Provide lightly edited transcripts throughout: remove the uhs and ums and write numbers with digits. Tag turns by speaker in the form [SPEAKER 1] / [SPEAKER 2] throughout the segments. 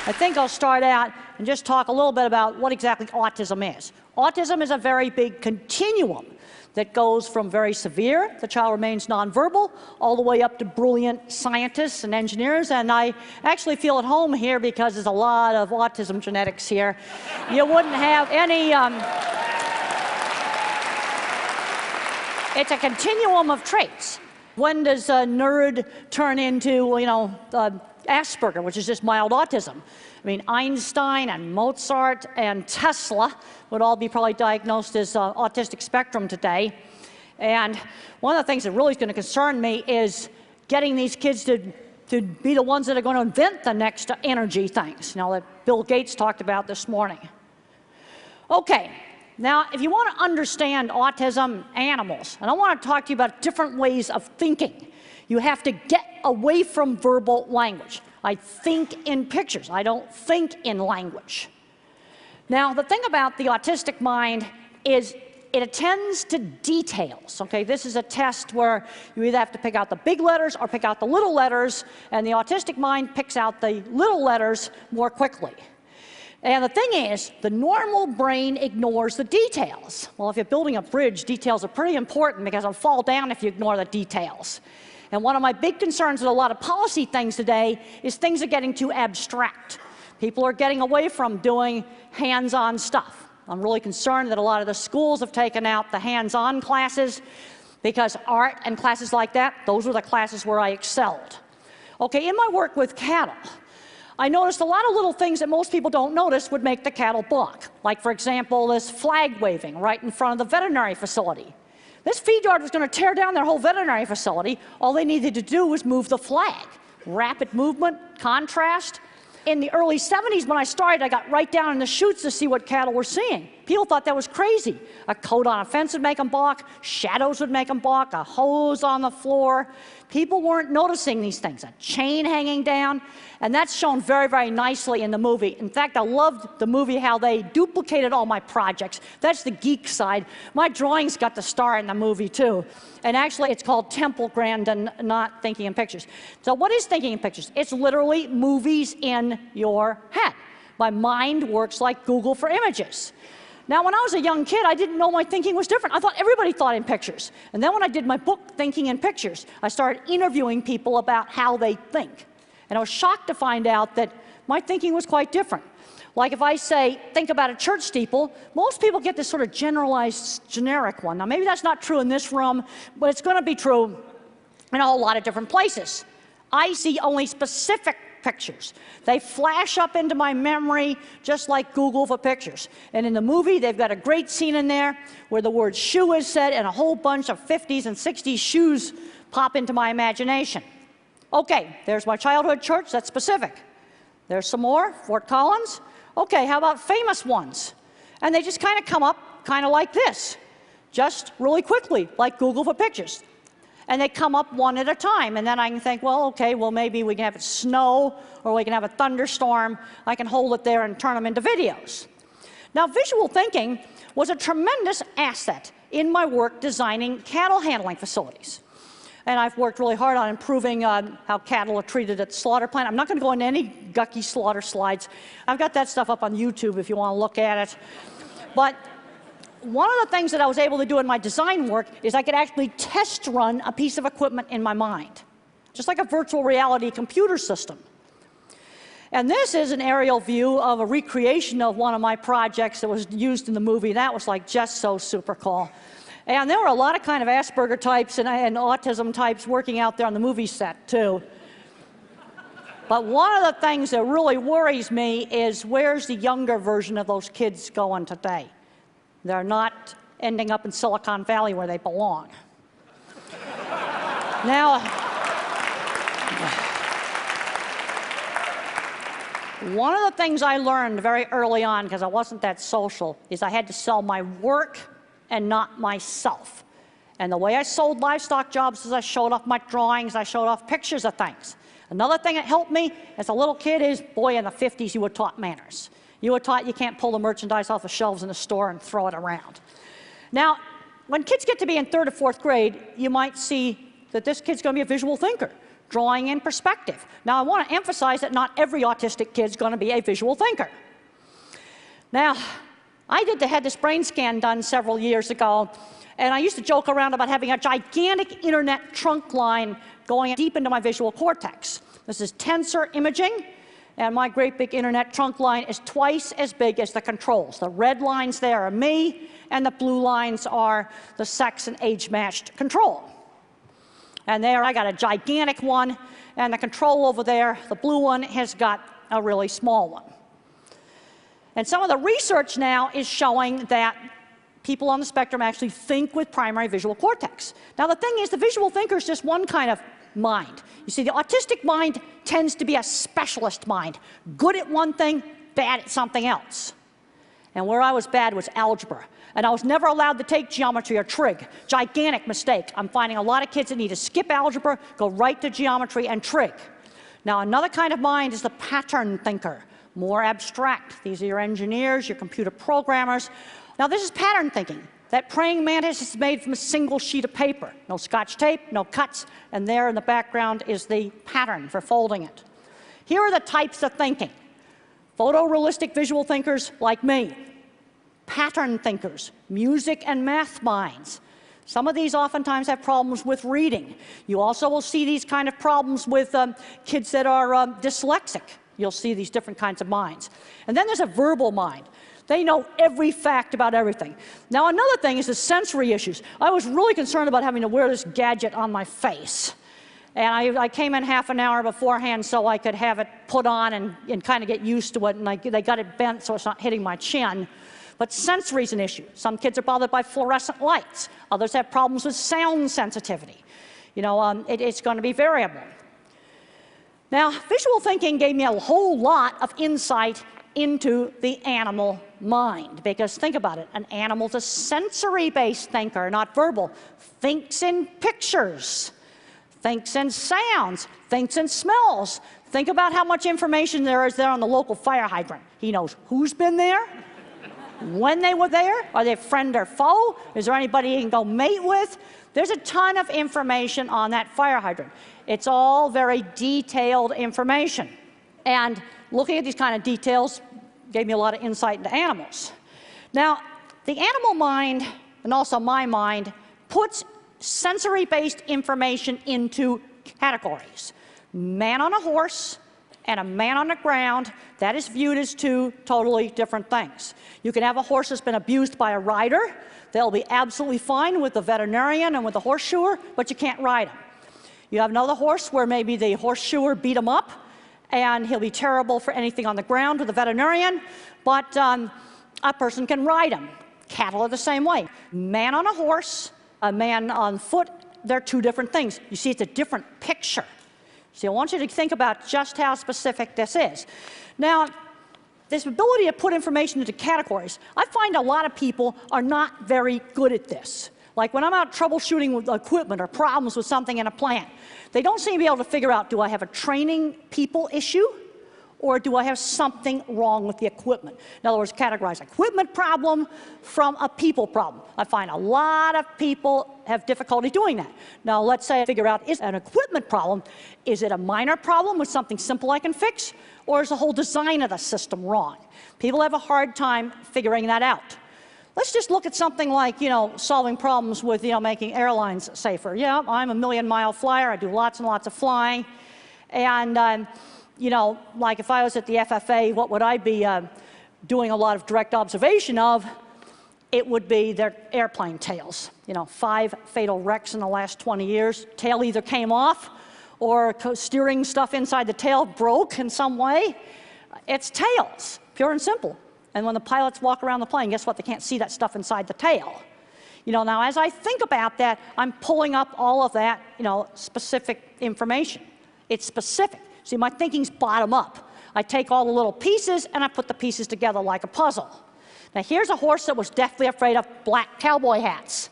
[SPEAKER 1] I think I'll start out and just talk a little bit about what exactly autism is. Autism is a very big continuum that goes from very severe, the child remains nonverbal, all the way up to brilliant scientists and engineers. And I actually feel at home here because there's a lot of autism genetics here. You wouldn't have any... It's a continuum of traits. When does a nerd turn into, Asperger, which is just mild autism? I mean, Einstein and Mozart and Tesla would all be probably diagnosed as autistic spectrum today. And one of the things that really is going to concern me is getting these kids to be the ones that are going to invent the next energy things, that Bill Gates talked about this morning. Okay, now if you want to understand autism animals, and I want to talk to you about different ways of thinking, you have to get away from verbal language. I think in pictures. I don't think in language. Now, the thing about the autistic mind is it attends to details. Okay, this is a test where you either have to pick out the big letters or pick out the little letters, and the autistic mind picks out the little letters more quickly. And the thing is, the normal brain ignores the details. Well, if you're building a bridge, details are pretty important because it'll fall down if you ignore the details. And one of my big concerns with a lot of policy things today is things are getting too abstract. People are getting away from doing hands-on stuff. I'm really concerned that a lot of the schools have taken out the hands-on classes because art and classes like that, those were the classes where I excelled. Okay, in my work with cattle, I noticed a lot of little things that most people don't notice would make the cattle balk. Like, for example, this flag waving right in front of the veterinary facility. This feed yard was going to tear down their whole veterinary facility. All they needed to do was move the flag. Rapid movement, contrast. In the early 70s when I started, I got right down in the chutes to see what cattle were seeing. People thought that was crazy. A coat on a fence would make them balk. Shadows would make them balk. A hose on the floor. People weren't noticing these things. A chain hanging down. And that's shown very, very nicely in the movie. In fact, I loved the movie how they duplicated all my projects. That's the geek side. My drawings got the star in the movie, too. And actually, it's called TempleGrandin, not Thinking in Pictures. So what is Thinking in Pictures? It's literally movies in your head. My mind works like Google for images. Now, when I was a young kid, I didn't know my thinking was different. I thought everybody thought in pictures. And then when I did my book, Thinking in Pictures, I started interviewing people about how they think. And I was shocked to find out that my thinking was quite different. Like if I say, think about a church steeple, most people get this sort of generalized, generic one. Now, maybe that's not true in this room, but it's going to be true in a whole lot of different places. I see only specific pictures. They flash up into my memory just like Google for pictures. And in the movie, they've got a great scene in there where the word shoe is said and a whole bunch of 50s and 60s shoes pop into my imagination. Okay, there's my childhood church, that's specific. There's some more, Fort Collins. Okay, how about famous ones? And they just kind of come up kind of like this, just really quickly, like Google for pictures. And they come up one at a time, and then I can think, well, okay, well, maybe we can have it snow, or we can have a thunderstorm. I can hold it there and turn them into videos. Now, visual thinking was a tremendous asset in my work designing cattle handling facilities. And I've worked really hard on improving how cattle are treated at the slaughter plant. I'm not going to go into any gucky slaughter slides. I've got that stuff up on YouTube if you want to look at it. But one of the things that I was able to do in my design work is I could actually test run a piece of equipment in my mind, just like a virtual reality computer system. And this is an aerial view of a recreation of one of my projects that was used in the movie. That was like just so super cool. And there were a lot of kind of Asperger types and autism types working out there on the movie set, too. But one of the things that really worries me is where's the younger version of those kids going today? They're not ending up in Silicon Valley where they belong. Now, one of the things I learned very early on, because I wasn't that social, is I had to sell my work and not myself. And the way I sold livestock jobs is I showed off my drawings, I showed off pictures of things. Another thing that helped me as a little kid is, boy, in the 50s you were taught manners. You were taught you can't pull the merchandise off the shelves in the store and throw it around. Now, when kids get to be in 3rd or 4th grade, you might see that this kid's going to be a visual thinker. drawing in perspective. Now, I want to emphasize that not every autistic kid's going to be a visual thinker. Now, I had this brain scan done several years ago, and I used to joke around about having a gigantic internet trunk line going deep into my visual cortex. This is tensor imaging, and my great big internet trunk line is twice as big as the controls. The red lines there are me, and the blue lines are the sex and age-matched control. And there I got a gigantic one, and the control over there, the blue one, has got a really small one. And some of the research now is showing that people on the spectrum actually think with primary visual cortex. Now, the thing is, the visual thinker is just one kind of mind. You see, the autistic mind tends to be a specialist mind, good at one thing, bad at something else. And where I was bad was algebra. And I was never allowed to take geometry or trig. Gigantic mistake. I'm finding a lot of kids that need to skip algebra, go right to geometry and trig. Now, another kind of mind is the pattern thinker, more abstract. These are your engineers, your computer programmers. Now, this is pattern thinking. That praying mantis is made from a single sheet of paper. No scotch tape, no cuts, and there in the background is the pattern for folding it. Here are the types of thinking. Photorealistic visual thinkers like me. Pattern thinkers, music and math minds. Some of these oftentimes have problems with reading. You also will see these kind of problems with kids that are dyslexic. You'll see these different kinds of minds. And then there's a verbal mind. They know every fact about everything. Now, another thing is the sensory issues. I was really concerned about having to wear this gadget on my face. And I came in half an hour beforehand so I could have it put on and kind of get used to it. And they got it bent so it's not hitting my chin. But sensory is an issue. Some kids are bothered by fluorescent lights. Others have problems with sound sensitivity. You know, it's going to be variable. Now, visual thinking gave me a whole lot of insight into the animal mind. Because think about it, an animal's a sensory-based thinker, not verbal. Thinks in pictures, thinks in sounds, thinks in smells. Think about how much information there is there on the local fire hydrant. He knows who's been there, when they were there, are they friend or foe? Is there anybody he can go mate with? There's a ton of information on that fire hydrant. It's all very detailed information. And looking at these kind of details gave me a lot of insight into animals. Now, the animal mind, and also my mind, puts sensory-based information into categories. Man on a horse and a man on the ground, that is viewed as two totally different things. You can have a horse that's been abused by a rider. They'll be absolutely fine with the veterinarian and with the horseshoer, but you can't ride him. You have another horse where maybe the horseshoer beat him up, and he'll be terrible for anything on the ground with the veterinarian, but a person can ride him. Cattle are the same way. Man on a horse, a man on foot, they're two different things. You see, it's a different picture. See, I want you to think about just how specific this is. Now, this ability to put information into categories, I find a lot of people are not very good at this. Like when I'm out troubleshooting with equipment or problems with something in a plant, they don't seem to be able to figure out, do I have a training people issue or do I have something wrong with the equipment? In other words, categorize equipment problem from a people problem. I find a lot of people have difficulty doing that. Now, let's say I figure out, is an equipment problem, is it a minor problem with something simple I can fix, or is the whole design of the system wrong? People have a hard time figuring that out. Let's just look at something like, solving problems with, making airlines safer. Yeah, I'm a million-mile flyer. I do lots and lots of flying. And, like if I was at the FFA, what would I be doing a lot of direct observation of? It would be their airplane tails. 5 fatal wrecks in the last 20 years. Tail either came off or steering stuff inside the tail broke in some way. It's tails, pure and simple. And when the pilots walk around the plane, guess what? They can't see that stuff inside the tail. Now as I think about that, I'm pulling up all of that, specific information. It's specific. See, my thinking's bottom up. I take all the little pieces and I put the pieces together like a puzzle. Now here's a horse that was deathly afraid of black cowboy hats.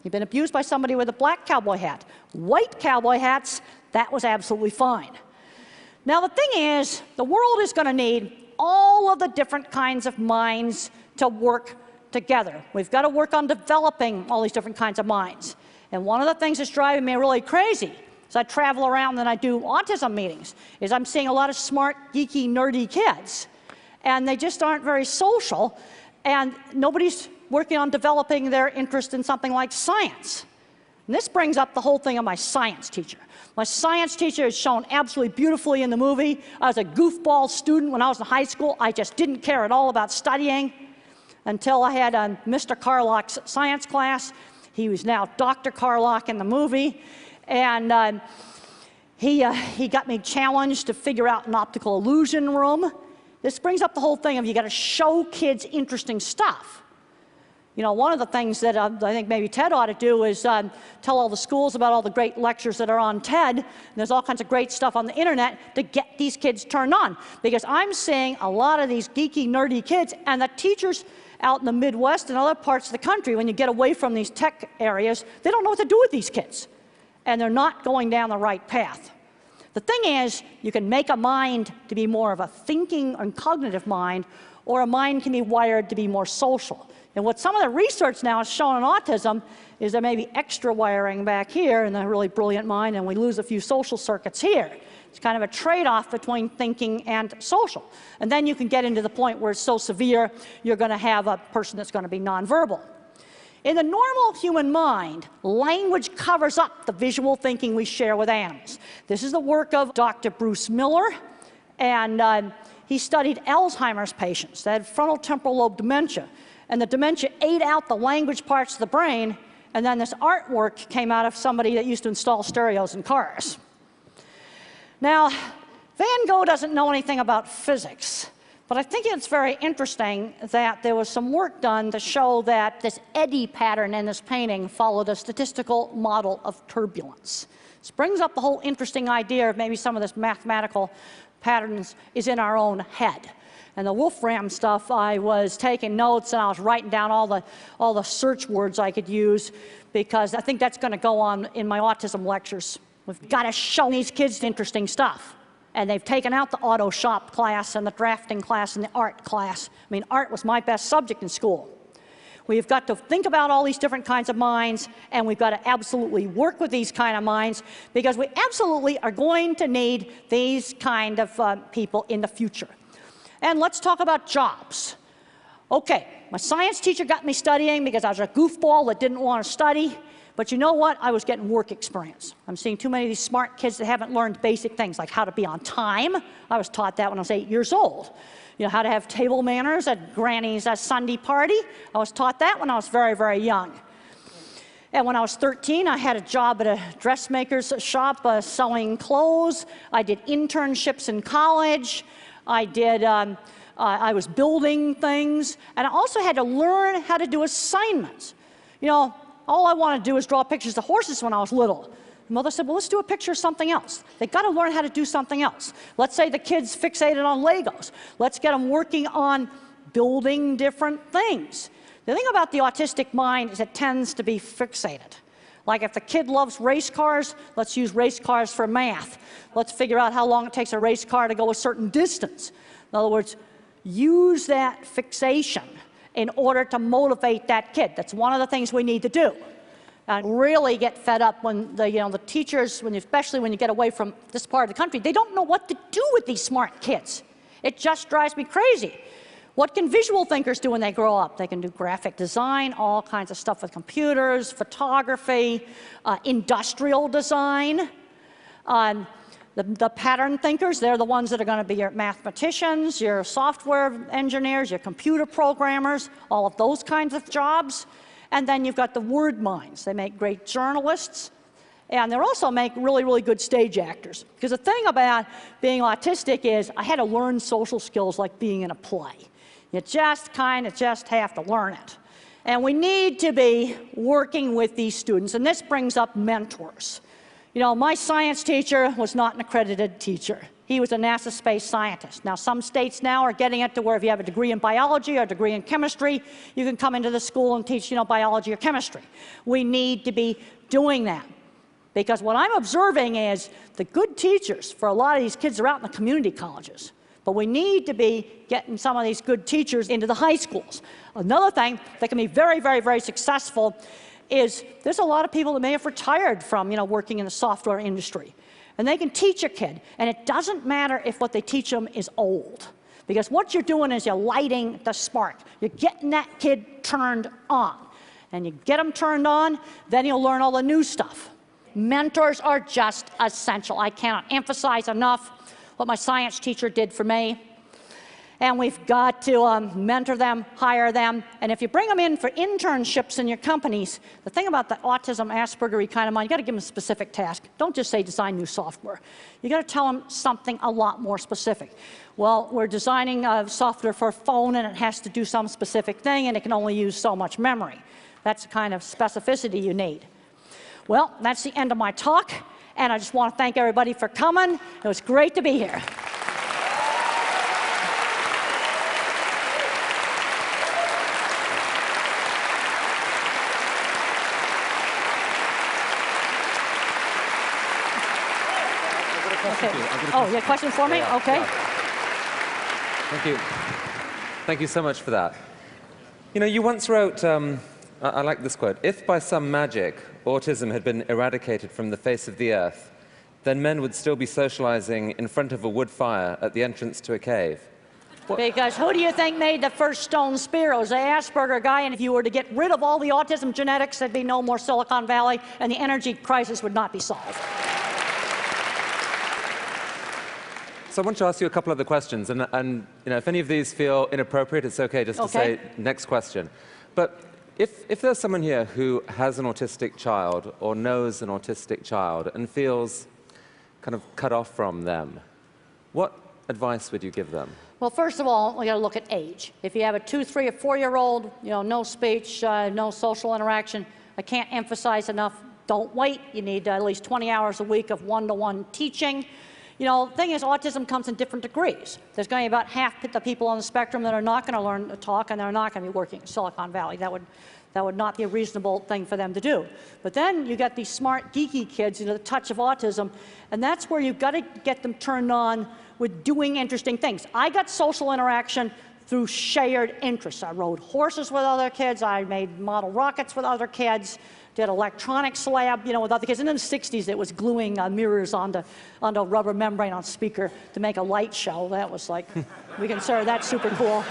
[SPEAKER 1] He'd been abused by somebody with a black cowboy hat. White cowboy hats, that was absolutely fine. Now the thing is, the world is going to need all of the different kinds of minds to work together. We've got to work on developing all these different kinds of minds. And one of the things that's driving me really crazy So I travel around and I do autism meetings, is I'm seeing a lot of smart, geeky, nerdy kids, and they just aren't very social, and nobody's working on developing their interest in something like science. And this brings up the whole thing of my science teacher. My science teacher is shown absolutely beautifully in the movie. I was a goofball student when I was in high school. I just didn't care at all about studying until I had Mr. Carlock's science class. He was now Dr. Carlock in the movie. And he got me challenged to figure out an optical illusion room. This brings up the whole thing of you got to show kids interesting stuff. You know, one of the things that I think maybe TED ought to do is tell all the schools about all the great lectures that are on TED. And there's all kinds of great stuff on the internet to get these kids turned on. Because I'm seeing a lot of these geeky, nerdy kids, and the teachers out in the Midwest and other parts of the country, when you get away from these tech areas, they don't know what to do with these kids. And they're not going down the right path. The thing is, you can make a mind to be more of a thinking and cognitive mind, or a mind can be wired to be more social. And what some of the research now has shown in autism is there may be extra wiring back here in the really brilliant mind, and we lose a few social circuits here. It's kind of a trade-off between thinking and social. And then you can get into the point where it's so severe, you're going to have a person that's going to be nonverbal. In the normal human mind, language covers up the visual thinking we share with animals. This is the work of Dr. Bruce Miller, and he studied Alzheimer's patients that had frontal temporal lobe dementia. And the dementia ate out the language parts of the brain, and then this artwork came out of somebody that used to install stereos in cars. Now, Van Gogh doesn't know anything about physics, but I think it's very interesting that there was some work done to show that this eddy pattern in this painting followed a statistical model of turbulence. This brings up the whole interesting idea of maybe some of this mathematical patterns is in our own head. And the Wolfram stuff, I was taking notes and I was writing down all the search words I could use, because I think that's going to go on in my autism lectures. We've got to show these kids interesting stuff. And they've taken out the auto shop class and the drafting class and the art class. I mean, art was my best subject in school. We've got to think about all these different kinds of minds, and we've got to absolutely work with these kind of minds, because we absolutely are going to need these kind of people in the future. And let's talk about jobs. Okay, my science teacher got me studying because I was a goofball that didn't want to study. But you know what? I was getting work experience. I'm seeing too many of these smart kids that haven't learned basic things, like how to be on time. I was taught that when I was 8 years old. You know, how to have table manners at Granny's Sunday party. I was taught that when I was very, very young. And when I was 13, I had a job at a dressmaker's shop selling clothes. I did internships in college. I was building things, and I also had to learn how to do assignments. You know, all I wanted to do was draw pictures of horses when I was little. Mother said, well, let's do a picture of something else. They've got to learn how to do something else. Let's say the kid's fixated on Legos. Let's get them working on building different things. The thing about the autistic mind is it tends to be fixated. Like if the kid loves race cars, let's use race cars for math. Let's figure out how long it takes a race car to go a certain distance. In other words, use that fixation in order to motivate that kid. That's one of the things we need to do. And really get fed up when the teachers, especially when you get away from this part of the country, they don't know what to do with these smart kids. It just drives me crazy. What can visual thinkers do when they grow up? They can do graphic design, all kinds of stuff with computers, photography, industrial design. The pattern thinkers, they're the ones that are going to be your mathematicians, your software engineers, your computer programmers, all of those kinds of jobs. And then you've got the word minds. They make great journalists. And they also make really, really good stage actors. Because the thing about being autistic is I had to learn social skills like being in a play. You just have to learn it. And we need to be working with these students. And this brings up mentors. You know, my science teacher was not an accredited teacher. He was a NASA space scientist. Now, some states now are getting it to where if you have a degree in biology or a degree in chemistry, you can come into the school and teach, biology or chemistry. We need to be doing that. Because what I'm observing is the good teachers for a lot of these kids are out in the community colleges. But we need to be getting some of these good teachers into the high schools. Another thing that can be very, very, very successful is there's a lot of people that may have retired from, working in the software industry. And they can teach a kid. And it doesn't matter if what they teach them is old. Because what you're doing is you're lighting the spark. You're getting that kid turned on. And you get them turned on, then you'll learn all the new stuff. Mentors are just essential. I cannot emphasize enough what my science teacher did for me. And we've got to mentor them, hire them. And if you bring them in for internships in your companies, the thing about the autism, Asperger kind of mind, you got to give them a specific task. Don't just say design new software. You got to tell them something a lot more specific. Well, we're designing software for a phone, and it has to do some specific thing, and it can only use so much memory. That's the kind of specificity you need. Well, that's the end of my talk, and I just want to thank everybody for coming. It was great to be here. Okay. Oh, you have a question for me?
[SPEAKER 2] Yeah,
[SPEAKER 1] okay.
[SPEAKER 2] Yeah. Thank you. Thank you so much for that. You once wrote, I like this quote, "If by some magic autism had been eradicated from the face of the earth, then men would still be socializing in front of a wood fire at the entrance to a cave."
[SPEAKER 1] Because who do you think made the first stone spear? It was the Asperger guy, and if you were to get rid of all the autism genetics, there'd be no more Silicon Valley, and the energy crisis would not be solved.
[SPEAKER 2] So I want to ask you a couple other questions, and if any of these feel inappropriate, it's okay just to say next question. But if there's someone here who has an autistic child or knows an autistic child and feels kind of cut off from them, what advice would you give them?
[SPEAKER 1] Well, first of all, we got to look at age. If you have a 2-, 3-, or 4-year-old, no speech, no social interaction, I can't emphasize enough, don't wait. You need at least 20 hours a week of one-to-one teaching. The thing is, autism comes in different degrees. There's going to be about half the people on the spectrum that are not going to learn to talk, and they're not going to be working in Silicon Valley. That would not be a reasonable thing for them to do. But then you got these smart, geeky kids, the touch of autism, and that's where you've got to get them turned on with doing interesting things. I got social interaction through shared interests. I rode horses with other kids. I made model rockets with other kids. Did electronics lab, with other kids. And in the 60s, it was gluing mirrors onto a rubber membrane on speaker to make a light show. That was like, we consider that super cool.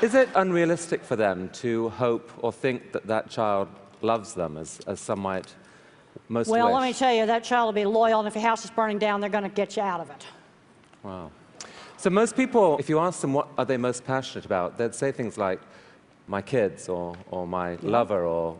[SPEAKER 2] Is it unrealistic for them to hope or think that that child loves them, as some might most wish?
[SPEAKER 1] Well, let me tell you, that child will be loyal, and if your house is burning down, they're going to get you out of it.
[SPEAKER 2] Wow. So most people, if you ask them what are they most passionate about, they'd say things like, my kids, or my lover, or...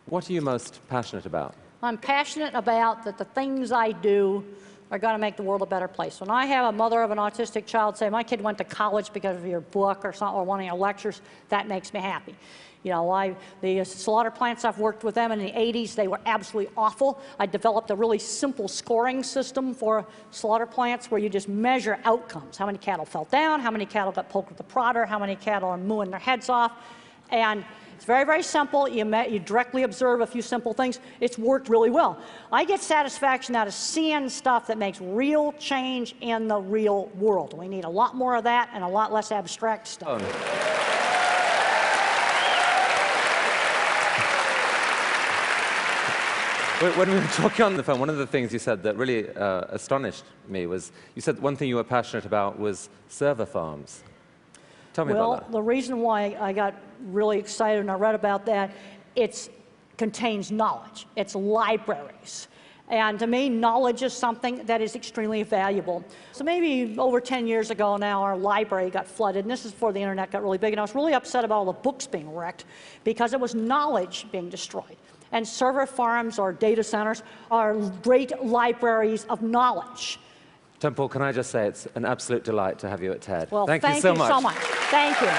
[SPEAKER 2] What are you most passionate about? I'm passionate about that the things I do are going to make the world a better place. When I have a mother of an autistic child say, my kid went to college because of your book or something, or one of your lectures, that makes me happy. The slaughter plants, I've worked with them in the 80s. They were absolutely awful. I developed a really simple scoring system for slaughter plants where you just measure outcomes. How many cattle fell down, how many cattle got poked with the prodder, how many cattle are mooing their heads off. And it's very, very simple. You directly observe a few simple things. It's worked really well. I get satisfaction out of seeing stuff that makes real change in the real world. We need a lot more of that and a lot less abstract stuff. When we were talking on the phone, one of the things you said that really astonished me was, you said one thing you were passionate about was server farms. Tell me about that. Well, the reason why I got really excited and I read about that, it contains knowledge. It's libraries. And to me, knowledge is something that is extremely valuable. So maybe over 10 years ago now, our library got flooded, and this is before the internet got really big, and I was really upset about all the books being wrecked because it was knowledge being destroyed. And server farms or data centers are great libraries of knowledge. Temple, can I just say it's an absolute delight to have you at TED. Well, thank you so much. Thank you.